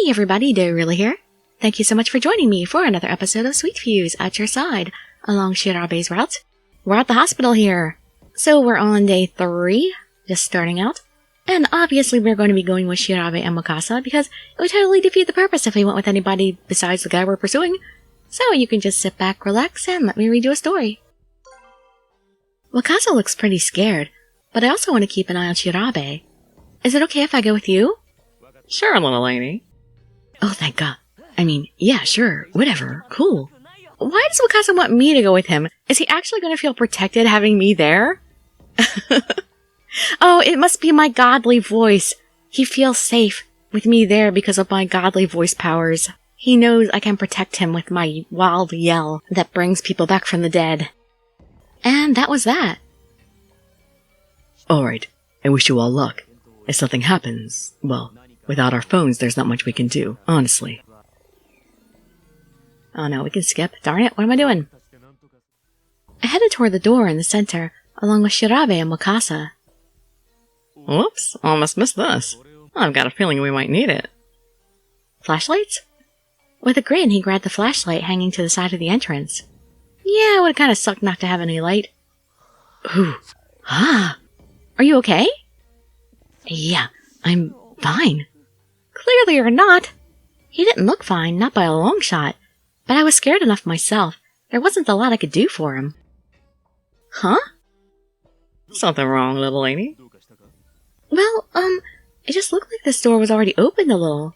Hey everybody, Dirili here. Thank you so much for joining me for another episode of Sweet Fuse at your side along Shirabe's route. We're at the hospital here. So we're on day 3, just starting out. And obviously we're going to be going with Shirabe and Wakasa because it would totally defeat the purpose if we went with anybody besides the guy we're pursuing. So you can just sit back, relax, and let me read you a story. Wakasa looks pretty scared, but I also want to keep an eye on Shirabe. Is it okay if I go with you? Sure, little lady. Oh, thank God. I mean, yeah, sure, whatever, cool. Why does Wakasa want me to go with him? Is he actually going to feel protected having me there? Oh, it must be my godly voice. He feels safe with me there because of my godly voice powers. He knows I can protect him with my wild yell that brings people back from the dead. And that was that. Alright, I wish you all luck. If something happens, well, without our phones there's not much we can do, honestly. Oh no, we can skip. Darn it, what am I doing? I headed toward the door in the center, along with Shirabe and Wakasa. Whoops, almost missed this. I've got a feeling we might need it. Flashlights? With a grin, he grabbed the flashlight hanging to the side of the entrance. Yeah, it would kinda suck not to have any light. Ooh. Ah. Are you okay? Yeah, I'm fine. Clearly you're not. He didn't look fine, not by a long shot. But I was scared enough myself. There wasn't a lot I could do for him. Huh? Something wrong, little lady? Well, it just looked like this door was already opened a little.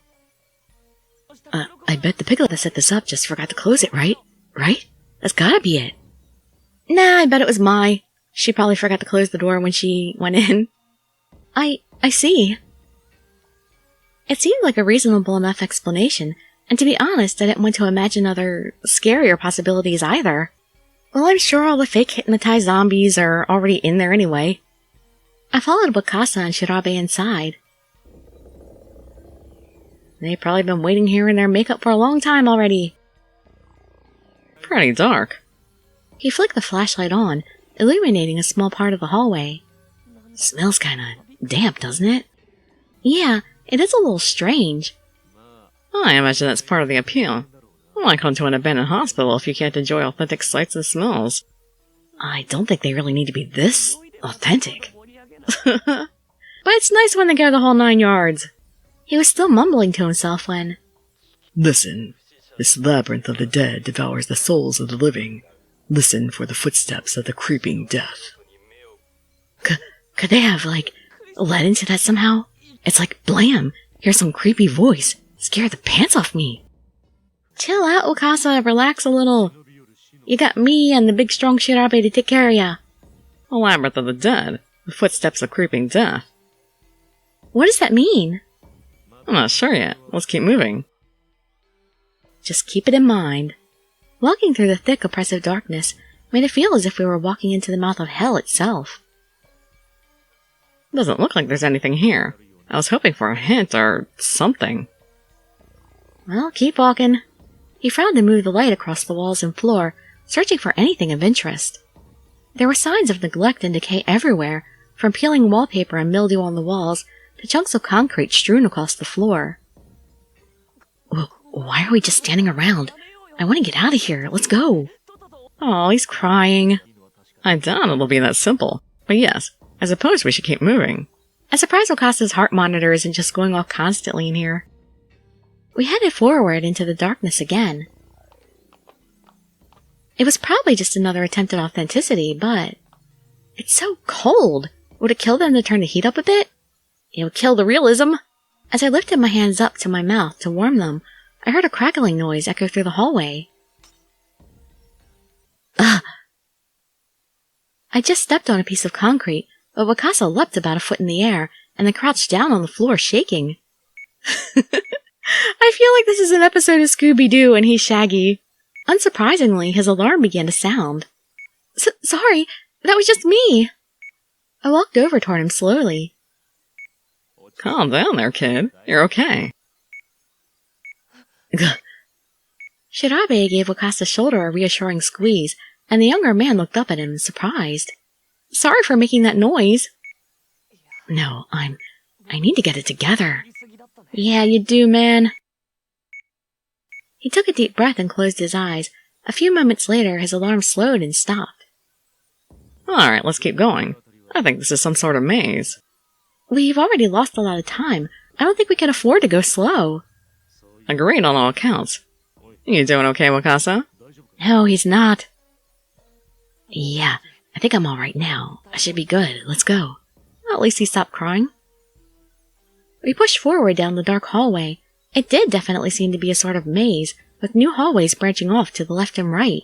I bet the piglet that set this up just forgot to close it, right? Right? That's gotta be it. Nah, I bet it was Mai. She probably forgot to close the door when she went in. I see. It seemed like a reasonable enough explanation, and to be honest, I didn't want to imagine other, scarier possibilities either. Well, I'm sure all the fake hypnotized zombies are already in there anyway. I followed Wakasa and Shirabe inside. They've probably been waiting here in their makeup for a long time already. Pretty dark. He flicked the flashlight on, illuminating a small part of the hallway. Smells kinda damp, doesn't it? Yeah, it is a little strange. I imagine that's part of the appeal. Why come to an abandoned hospital if you can't enjoy authentic sights and smells? I don't think they really need to be this authentic. But it's nice when they go the whole 9 yards. He was still mumbling to himself when... Listen, this labyrinth of the dead devours the souls of the living. Listen for the footsteps of the creeping death. Could they have, led into that somehow? It's like, blam, here's some creepy voice. Scared the pants off me. Chill out, Wakasa, relax a little. You got me and the big strong Shirabe to take care of ya. A labyrinth of the dead. The footsteps of creeping death. What does that mean? I'm not sure yet. Let's keep moving. Just keep it in mind. Walking through the thick, oppressive darkness made it feel as if we were walking into the mouth of hell itself. Doesn't look like there's anything here. I was hoping for a hint or something. Well, keep walking. He frowned and moved the light across the walls and floor, searching for anything of interest. There were signs of neglect and decay everywhere, from peeling wallpaper and mildew on the walls to chunks of concrete strewn across the floor. Why are we just standing around? I want to get out of here. Let's go. Oh, he's crying. I doubt it'll be that simple. But yes, I suppose we should keep moving. I'm surprised Wakasa's heart monitor isn't just going off constantly in here. We headed forward into the darkness again. It was probably just another attempt at authenticity, but... It's so cold! Would it kill them to turn the heat up a bit? It would kill the realism! As I lifted my hands up to my mouth to warm them, I heard a crackling noise echo through the hallway. Ugh! I just stepped on a piece of concrete, but Wakasa leapt about a foot in the air, and then crouched down on the floor, shaking. I feel like this is an episode of Scooby-Doo and he's Shaggy. Unsurprisingly, his alarm began to sound. Sorry, that was just me. I walked over toward him slowly. Calm down there, kid. You're okay. Shirabe gave Wakasa's shoulder a reassuring squeeze, and the younger man looked up at him, surprised. Sorry for making that noise. No, I need to get it together. Yeah, you do, man. He took a deep breath and closed his eyes. A few moments later, his alarm slowed and stopped. Alright, let's keep going. I think this is some sort of maze. We've already lost a lot of time. I don't think we can afford to go slow. Agreed on all accounts. You doing okay, Wakasa? No, he's not. Yeah, I think I'm alright now. I should be good. Let's go. Well, at least he stopped crying. We pushed forward down the dark hallway. It did definitely seem to be a sort of maze, with new hallways branching off to the left and right.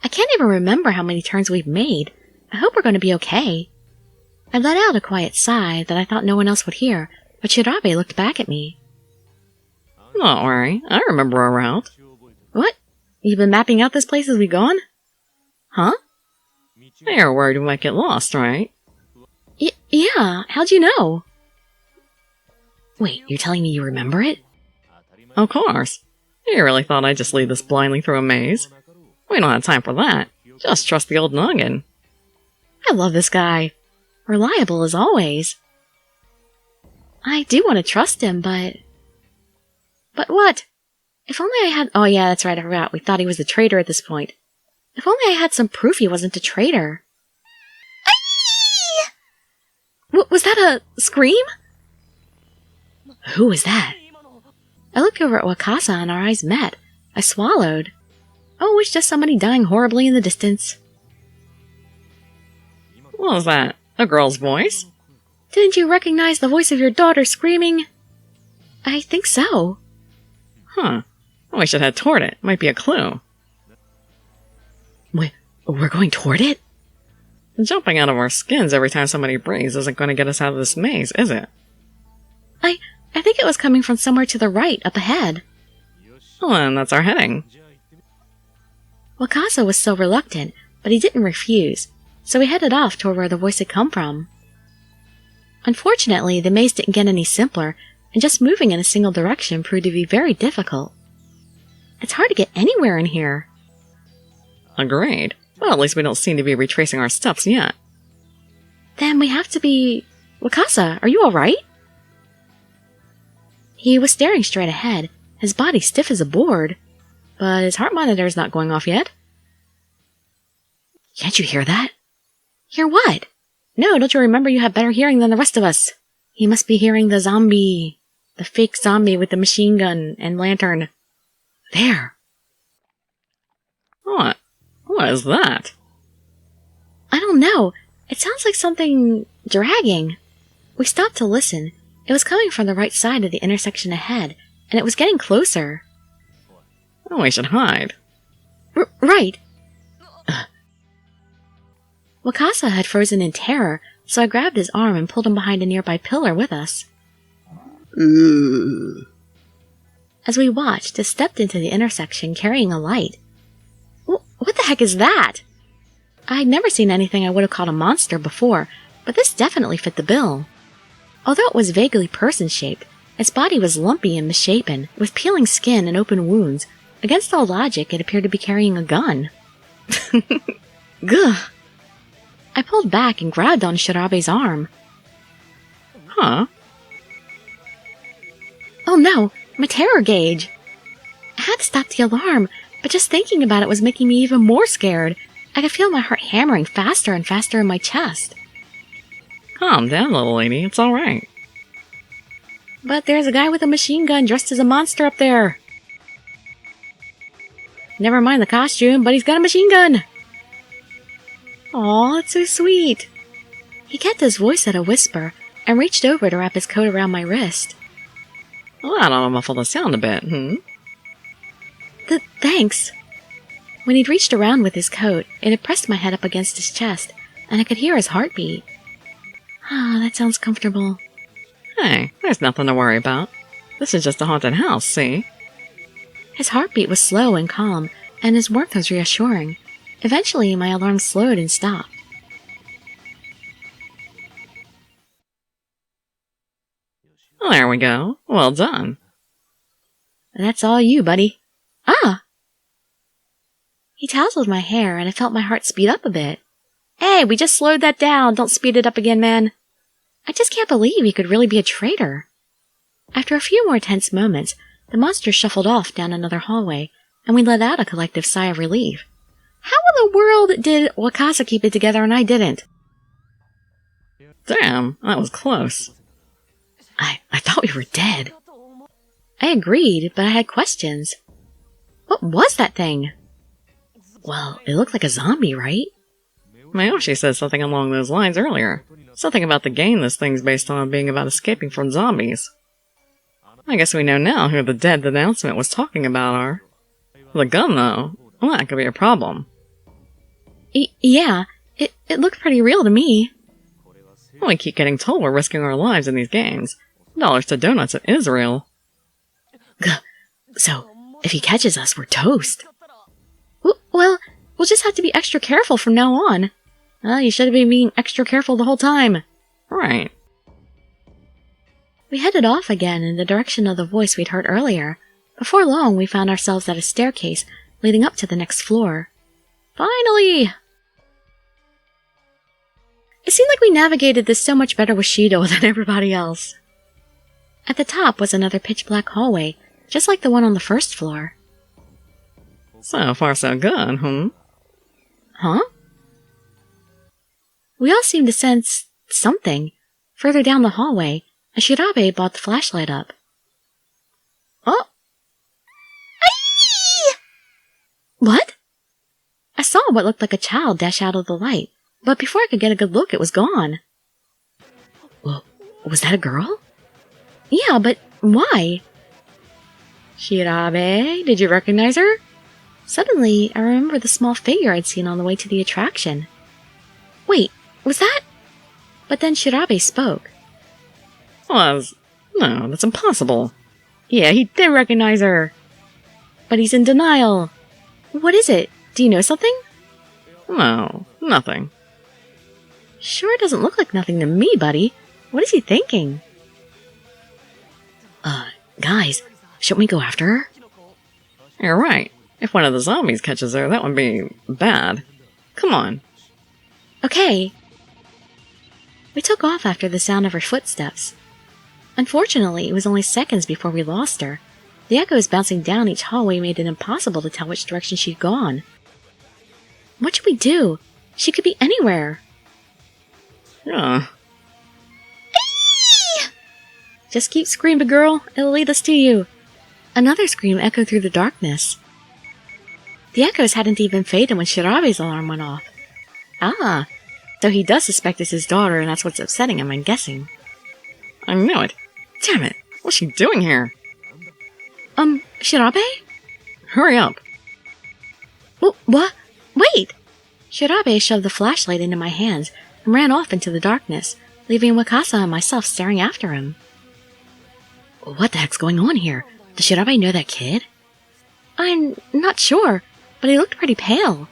I can't even remember how many turns we've made. I hope we're going to be okay. I let out a quiet sigh that I thought no one else would hear, but Shirabe looked back at me. Don't worry, I remember our route. What? You've been mapping out this place as we've gone? Huh? You're worried we might get lost, right? Yeah, how'd you know? Wait, you're telling me you remember it? Of course. You really thought I'd just lead us blindly through a maze? We don't have time for that. Just trust the old noggin. I love this guy. Reliable as always. I do want to trust him, but... But what? If only I had... Oh yeah, that's right, I forgot. We thought he was a traitor at this point. If only I had some proof he wasn't a traitor. Was that a scream? Who was that? I looked over at Wakasa and our eyes met. I swallowed. Oh, it's just somebody dying horribly in the distance. What was that? A girl's voice? Didn't you recognize the voice of your daughter screaming? I think so. Huh. We should head toward it. Might be a clue. We're going toward it? Jumping out of our skins every time somebody breathes isn't going to get us out of this maze, is it? I think it was coming from somewhere to the right, up ahead. Well, then that's our heading. Wakasa was still reluctant, but he didn't refuse, so we headed off toward where the voice had come from. Unfortunately, the maze didn't get any simpler, and just moving in a single direction proved to be very difficult. It's hard to get anywhere in here. Agreed. Well, at least we don't seem to be retracing our steps yet. Then we have to be... Wakasa, are you alright? He was staring straight ahead, his body stiff as a board, but his heart monitor is not going off yet. Can't you hear that? Hear what? No, don't you remember you have better hearing than the rest of us? He must be hearing the zombie. The fake zombie with the machine gun and lantern. There. What? What is that? I don't know. It sounds like something dragging. We stopped to listen. It was coming from the right side of the intersection ahead, and it was getting closer. Oh, we should hide. Right. Wakasa had frozen in terror, so I grabbed his arm and pulled him behind a nearby pillar with us. As we watched, it stepped into the intersection carrying a light. What the heck is that? I'd never seen anything I would have called a monster before, but this definitely fit the bill. Although it was vaguely person-shaped, its body was lumpy and misshapen, with peeling skin and open wounds. Against all logic, it appeared to be carrying a gun. Gugh! I pulled back and grabbed on Shirabe's arm. Huh? Oh no, my terror gauge! I had to stop the alarm, but just thinking about it was making me even more scared. I could feel my heart hammering faster and faster in my chest. Calm down, little lady. It's alright. But there's a guy with a machine gun dressed as a monster up there. Never mind the costume, but he's got a machine gun! Aw, it's so sweet. He kept his voice at a whisper and reached over to wrap his coat around my wrist. Well, that ought to muffle the sound a bit, Thanks. When he'd reached around with his coat, it had pressed my head up against his chest, and I could hear his heartbeat. Ah, that sounds comfortable. Hey, there's nothing to worry about. This is just a haunted house, see? His heartbeat was slow and calm, and his warmth was reassuring. Eventually, my alarm slowed and stopped. Well, there we go. Well done. That's all you, buddy. Ah! He tousled my hair, and I felt my heart speed up a bit. Hey, we just slowed that down. Don't speed it up again, man. I just can't believe he could really be a traitor. After a few more tense moments, the monster shuffled off down another hallway, and we let out a collective sigh of relief. How in the world did Wakasa keep it together and I didn't? Damn, that was close. I thought we were dead. I agreed, but I had questions. What was that thing? Well, it looked like a zombie, right? Mayoshi said something along those lines earlier. Something about the game this thing's based on being about escaping from zombies. I guess we know now who the dead announcement was talking about are. The gun, though, well, that could be a problem. Yeah, it looked pretty real to me. Well, we keep getting told we're risking our lives in these games. Dollars to donuts, it is real. So, if he catches us, we're toast. Well, we'll just have to be extra careful from now on. You should have been being extra careful the whole time. Right. We headed off again in the direction of the voice we'd heard earlier. Before long, we found ourselves at a staircase leading up to the next floor. Finally! It seemed like we navigated this so much better with Shido than everybody else. At the top was another pitch-black hallway, just like the one on the first floor. So far so good, Huh? We all seemed to sense something further down the hallway as Shirabe brought the flashlight up. Oh! Aye! What? I saw what looked like a child dash out of the light, but before I could get a good look, it was gone. Well, was that a girl? Yeah, but why? Shirabe, did you recognize her? Suddenly, I remembered the small figure I'd seen on the way to the attraction. Wait, was that? But then Shirabe spoke. No, that's impossible. Yeah, he did recognize her. But he's in denial. What is it? Do you know something? No, nothing. Sure doesn't look like nothing to me, buddy. What is he thinking? Guys, shouldn't we go after her? You're right. If one of the zombies catches her, that would be bad. Come on. Okay. We took off after the sound of her footsteps. Unfortunately, it was only seconds before we lost her. The echoes bouncing down each hallway made it impossible to tell which direction she'd gone. What should we do? She could be anywhere. Yeah. Just keep screaming, girl. It'll lead us to you. Another scream echoed through the darkness. The echoes hadn't even faded when Shirabe's alarm went off. Ah, so he does suspect it's his daughter, and that's what's upsetting him, I'm guessing. I knew it. Damn it. What's she doing here? Shirabe? Hurry up. What? Wait! Shirabe shoved the flashlight into my hands and ran off into the darkness, leaving Wakasa and myself staring after him. What the heck's going on here? Does Shirabe know that kid? I'm not sure, but he looked pretty pale.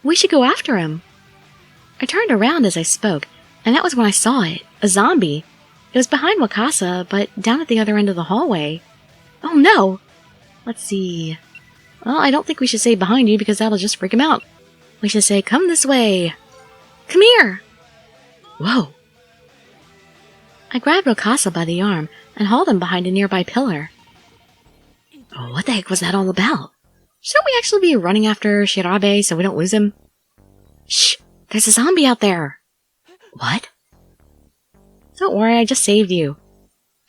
We should go after him. I turned around as I spoke, and that was when I saw it. A zombie. It was behind Wakasa, but down at the other end of the hallway. Oh no! Let's see. Well, I don't think we should say behind you because that'll just freak him out. We should say, come this way. Come here! Whoa. I grabbed Wakasa by the arm and hauled him behind a nearby pillar. Oh, what the heck was that all about? Shouldn't we actually be running after Shirabe so we don't lose him? Shh! There's a zombie out there! What? Don't worry, I just saved you.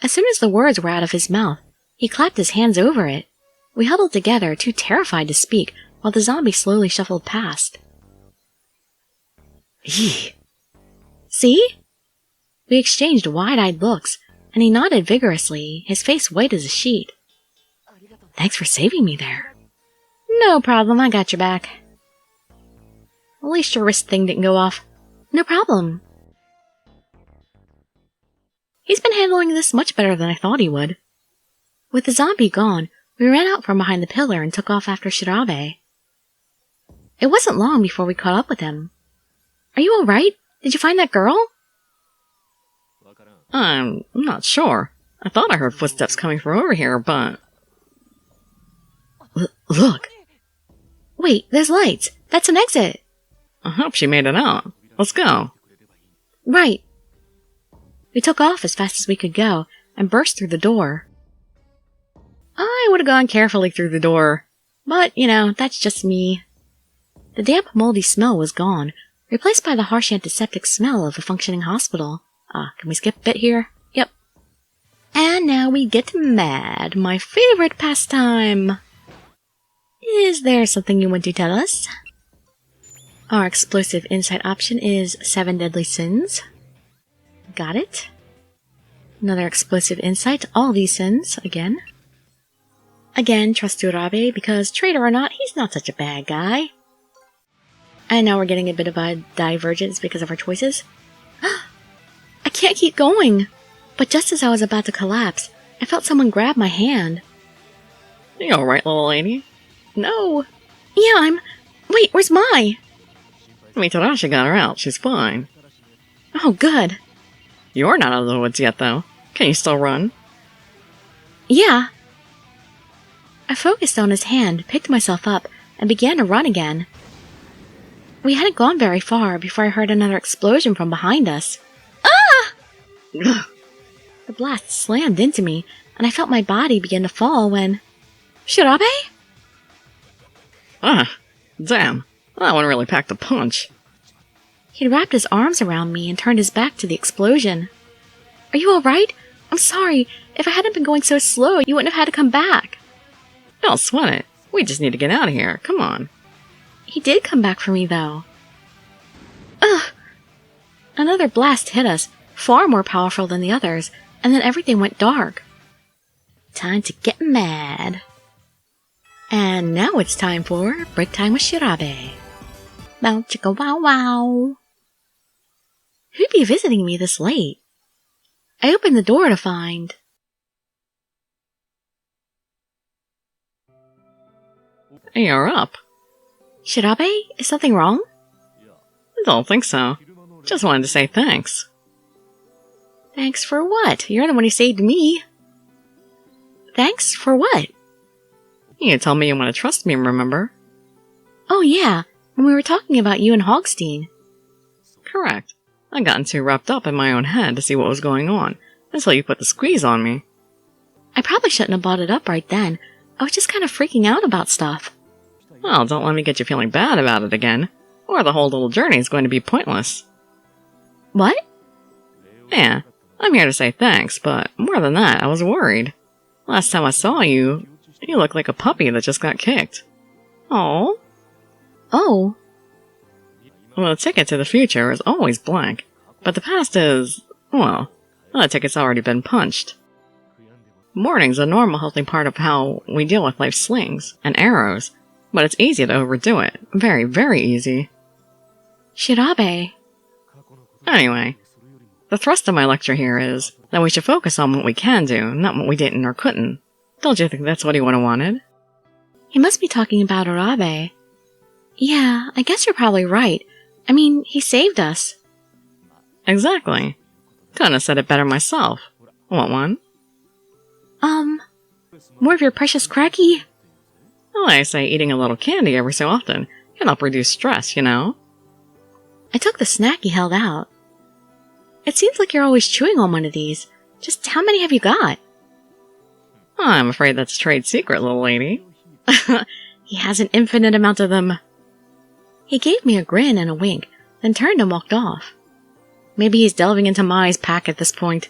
As soon as the words were out of his mouth, he clapped his hands over it. We huddled together, too terrified to speak, while the zombie slowly shuffled past. Eeh. See? We exchanged wide-eyed looks, and he nodded vigorously, his face white as a sheet. Thanks for saving me there. No problem, I got your back. At least your wrist thing didn't go off. No problem. He's been handling this much better than I thought he would. With the zombie gone, we ran out from behind the pillar and took off after Shirabe. It wasn't long before we caught up with him. Are you alright? Did you find that girl? I'm not sure. I thought I heard footsteps coming from over here, but... Look! Wait, there's lights. That's an exit. I hope she made it out. Let's go. Right. We took off as fast as we could go and burst through the door. I would have gone carefully through the door, but, that's just me. The damp, moldy smell was gone, replaced by the harsh antiseptic smell of a functioning hospital. Can we skip a bit here? Yep. And now we get mad, my favorite pastime. Is there something you want to tell us? Our explosive insight option is 7 deadly sins. Got it. Another explosive insight, all these sins, again. Again, trust Shirabe, because traitor or not, he's not such a bad guy. And now we're getting a bit of a divergence because of our choices. I can't keep going! But just as I was about to collapse, I felt someone grab my hand. You alright, little lady? No! Yeah, Wait, where's Mai? Mitarashi got her out. She's fine. Oh, good. You're not out of the woods yet, though. Can you still run? Yeah. I focused on his hand, picked myself up, and began to run again. We hadn't gone very far before I heard another explosion from behind us. Ah! The blast slammed into me, and I felt my body begin to fall when... Shirabe? Damn. That one really packed a punch. He'd wrapped his arms around me and turned his back to the explosion. Are you alright? I'm sorry. If I hadn't been going so slow, you wouldn't have had to come back. Don't sweat it. We just need to get out of here. Come on. He did come back for me, though. Ugh! Another blast hit us, far more powerful than the others, and then everything went dark. Time to get mad. And now it's time for break time with Shirabe. Bow chicka wow wow. Who'd be visiting me this late? I opened the door to find... You're up. Shirabe, is something wrong? I don't think so. Just wanted to say thanks. Thanks for what? You're the one who saved me. Thanks for what? You told me you want to trust me, remember? Oh yeah, when we were talking about you and Hogstein. Correct. I'd gotten too wrapped up in my own head to see what was going on, until you put the squeeze on me. I probably shouldn't have brought it up right then. I was just kind of freaking out about stuff. Well, don't let me get you feeling bad about it again, or the whole little journey is going to be pointless. What? Yeah, I'm here to say thanks, but more than that, I was worried. Last time I saw you, you looked like a puppy that just got kicked. Oh. Oh. Well, the ticket to the future is always blank, but the past is, well, the ticket's already been punched. Mourning's a normal healthy part of how we deal with life's slings and arrows, but it's easy to overdo it. Very, very easy. Shirabe. Anyway, the thrust of my lecture here is that we should focus on what we can do, not what we didn't or couldn't. Don't you think that's what he would have wanted? He must be talking about Shirabe. Yeah, I guess you're probably right. I mean, he saved us. Exactly. Couldn't have said it better myself. Want one? More of your precious cracky? Well, I say eating a little candy every so often can help reduce stress, you know? I took the snack he held out. It seems like you're always chewing on one of these. Just how many have you got? I'm afraid that's a trade secret, little lady. He has an infinite amount of them. He gave me a grin and a wink, then turned and walked off. Maybe he's delving into Mai's pack at this point.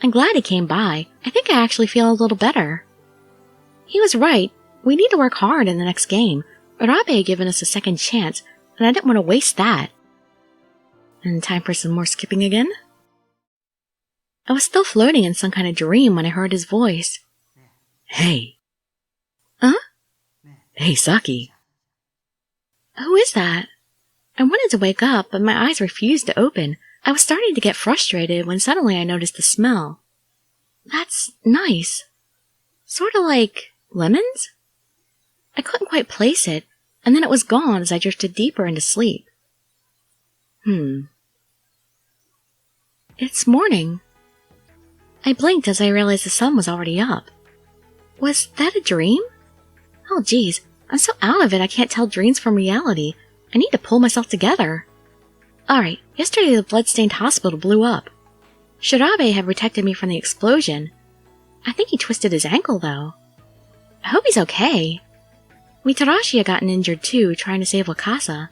I'm glad he came by. I think I actually feel a little better. He was right. We need to work hard in the next game. Shirabe had given us a second chance, and I didn't want to waste that. And time for some more skipping again? I was still floating in some kind of dream when I heard his voice. Hey. Huh? Hey, Saki. Who is that? I wanted to wake up, but my eyes refused to open. I was starting to get frustrated when suddenly I noticed the smell. That's nice. Sort of like lemons? I couldn't quite place it, and then it was gone as I drifted deeper into sleep. It's morning. I blinked as I realized the sun was already up. Was that a dream? Oh geez, I'm so out of it I can't tell dreams from reality. I need to pull myself together. Alright, yesterday the blood-stained hospital blew up. Shirabe had protected me from the explosion. I think he twisted his ankle, though. I hope he's okay. Mitarashi had gotten injured too, trying to save Wakasa.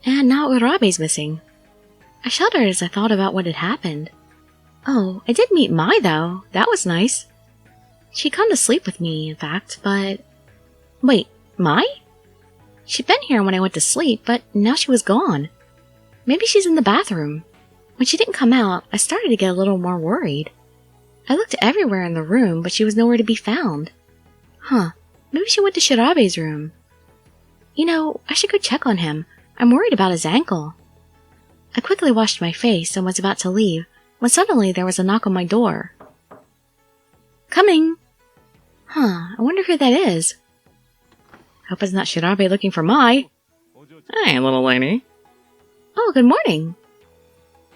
And now Urabe's missing. I shuddered as I thought about what had happened. Oh, I did meet Mai, though. That was nice. She'd come to sleep with me, in fact, but... Wait, Mai? She'd been here when I went to sleep, but now she was gone. Maybe she's in the bathroom. When she didn't come out, I started to get a little more worried. I looked everywhere in the room, but she was nowhere to be found. Huh, maybe she went to Shirabe's room. You know, I should go check on him. I'm worried about his ankle. I quickly washed my face and was about to leave, when suddenly there was a knock on my door. Coming! Huh, I wonder who that is. Hope it's not Shirabe looking for Mai. Hey, little lady. Oh, good morning.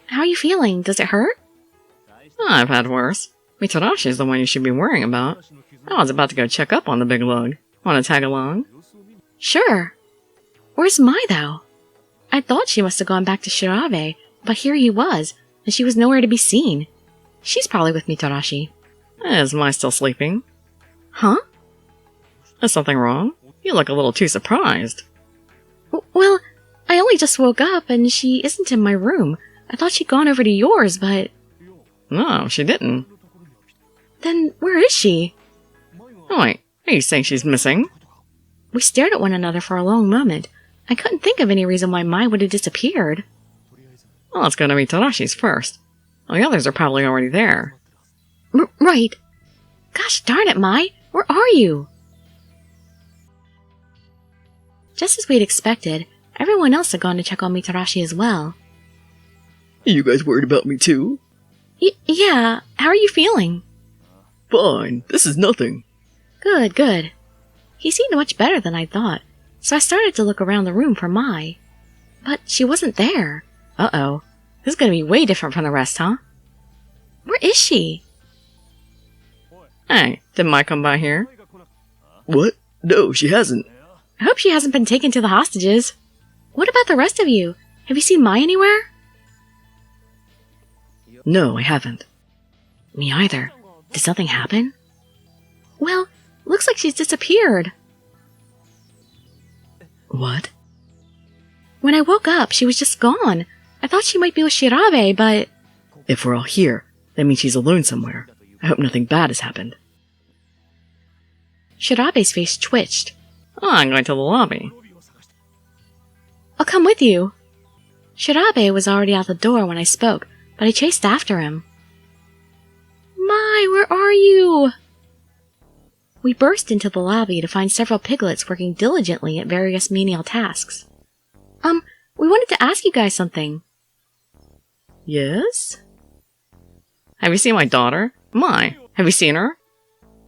How are you feeling? Does it hurt? I've had worse. Mitarashi's the one you should be worrying about. I was about to go check up on the big lug. Want to tag along? Sure. Where's Mai, though? I thought she must have gone back to Shirabe, but here he was, and she was nowhere to be seen. She's probably with Mitarashi. Is Mai still sleeping? Huh? Is something wrong? You look a little too surprised. Well, I only just woke up, and she isn't in my room. I thought she'd gone over to yours, but... No, she didn't. Then where is she? Oh, wait, are you saying she's missing? We stared at one another for a long moment. I couldn't think of any reason why Mai would have disappeared. Well, let's go to Mitarashi's first. Well, the others are probably already there. Right. Gosh darn it, Mai! Where are you? Just as we'd expected, everyone else had gone to check on Mitarashi as well. You guys worried about me too? Yeah, how are you feeling? Fine, this is nothing. Good, good. He seemed much better than I thought, so I started to look around the room for Mai. But she wasn't there. Uh-oh. This is gonna be way different from the rest, huh? Where is she? Hey, did Mai come by here? What? No, she hasn't. I hope she hasn't been taken to the hostages. What about the rest of you? Have you seen Mai anywhere? No, I haven't. Me either. Did something happen? Well, looks like she's disappeared. What? When I woke up, she was just gone. I thought she might be with Shirabe, but... If we're all here, that means she's alone somewhere. I hope nothing bad has happened. Shirabe's face twitched. Oh, I'm going to the lobby. I'll come with you. Shirabe was already out the door when I spoke, but I chased after him. Mai, where are you? We burst into the lobby to find several piglets working diligently at various menial tasks. We wanted to ask you guys something. Yes? Have you seen my daughter? Mai, have you seen her?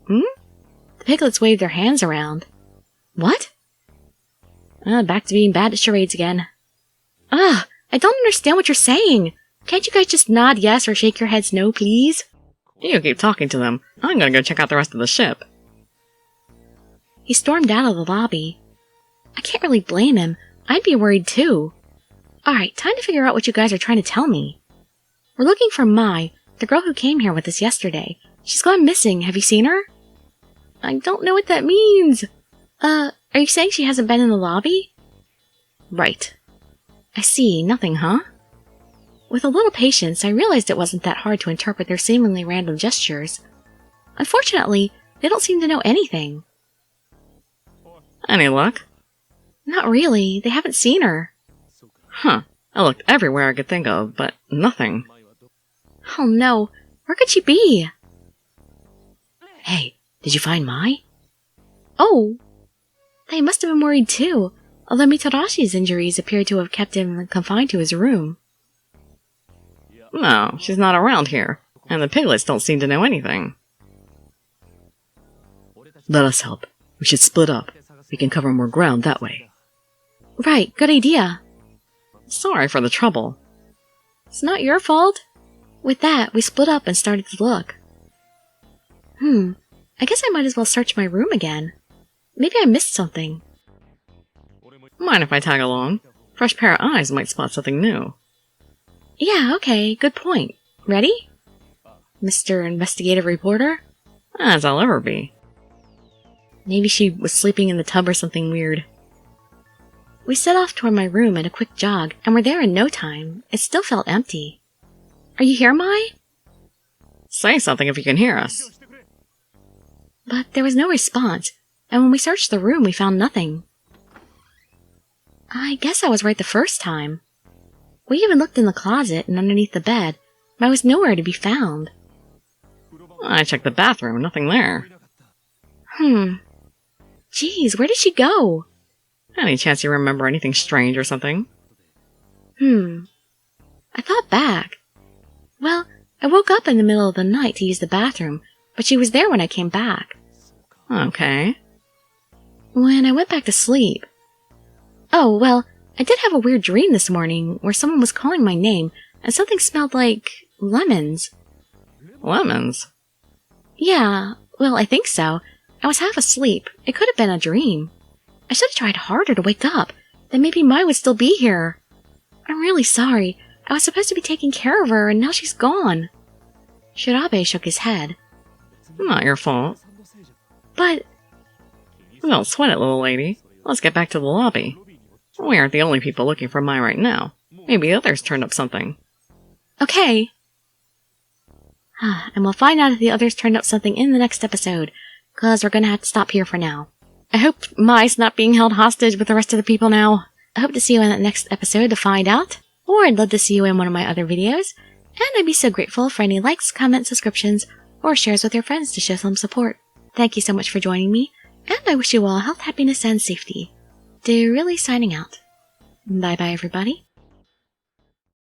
The piglets waved their hands around. What? Back to being bad at charades again. I don't understand what you're saying. Can't you guys just nod yes or shake your heads no, please? You keep talking to them. I'm gonna go check out the rest of the ship. He stormed out of the lobby. I can't really blame him. I'd be worried too. Alright, time to figure out what you guys are trying to tell me. We're looking for Mai, the girl who came here with us yesterday. She's gone missing. Have you seen her? I don't know what that means. Are you saying she hasn't been in the lobby? Right. I see. Nothing, huh? With a little patience, I realized it wasn't that hard to interpret their seemingly random gestures. Unfortunately, they don't seem to know anything. Any luck? Not really. They haven't seen her. Huh. I looked everywhere I could think of, but nothing. Oh no. Where could she be? Hey, did you find Mai? Oh. They must have been worried too, although Mitarashi's injuries appeared to have kept him confined to his room. No, she's not around here, and the piglets don't seem to know anything. Let us help. We should split up. We can cover more ground that way. Right, good idea. Sorry for the trouble. It's not your fault. With that, we split up and started to look. I guess I might as well search my room again. Maybe I missed something. Mind if I tag along? Fresh pair of eyes might spot something new. Yeah, okay, good point. Ready? Mr. Investigative Reporter? As I'll ever be. Maybe she was sleeping in the tub or something weird. We set off toward my room at a quick jog, and were there in no time. It still felt empty. Are you here, Mai? Say something if you can hear us. But there was no response, and when we searched the room, we found nothing. I guess I was right the first time. We even looked in the closet and underneath the bed, but I was nowhere to be found. I checked the bathroom, nothing there. Geez, where did she go? Any chance you remember anything strange or something? I thought back. Well, I woke up in the middle of the night to use the bathroom, but she was there when I came back. Okay. When I went back to sleep... Oh, well, I did have a weird dream this morning where someone was calling my name and something smelled like lemons. Lemons? Yeah, well, I think so. I was half asleep. It could have been a dream. I should have tried harder to wake up. Then maybe Mai would still be here. I'm really sorry. I was supposed to be taking care of her, and now she's gone. Shirabe shook his head. Not your fault. But... Don't sweat it, little lady. Let's get back to the lobby. We aren't the only people looking for Mai right now. Maybe others turned up something. Okay. And we'll find out if the others turned up something in the next episode, because we're gonna have to stop here for now. I hope Mai's not being held hostage with the rest of the people now. I hope to see you in the next episode to find out, or I'd love to see you in one of my other videos, and I'd be so grateful for any likes, comments, subscriptions, or shares with your friends to show some support. Thank you so much for joining me, and I wish you all health, happiness, and safety. Dirili signing out. Bye bye, everybody.